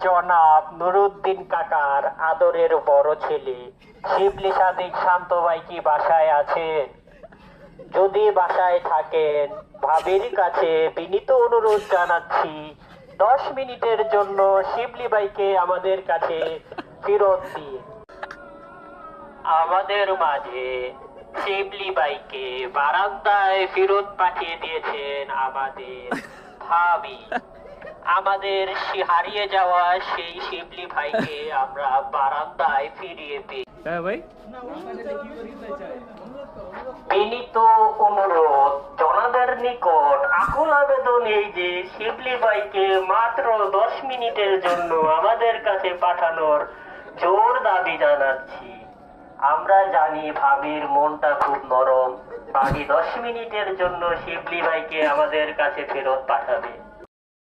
জনাব নুরুদ্দিন কাকার আদরের বড় ছেলে শিবলি সাদিক শান্ত ভাই কি বাসায় আছেন? যদি বাসায় থাকেন, ভাবির কাছে বিনীত অনুরোধ জানাচ্ছি 10 মিনিটের জন্য শিবলি ভাইকে আমাদের কাছে ফেরত দিন। আমাদের মাঝে শিবলি ভাইকে বারান্দায় ফেরত পাঠিয়ে দিয়েছেন আমাদের ভাবি। আমাদের হারিয়ে যাওয়া সেই শিবলি ভাইকে আমরা বারান্দায় ফিরিয়ে পেয়ে হ্যাঁ ভাই, বিনীত অনুরোধ জনাদের নিকট আকুল আবেদন এই যে শিবলি ভাইকে মাত্র 10 মিনিটের জন্য আমাদের কাছে পাঠানোর জোর দাবি জানাচ্ছি। আমরা জানি ভাবির মনটা খুব নরম, বাকি 10 মিনিটের জন্য শিবলি ভাইকে আমাদের কাছে ফেরত পাঠাবে।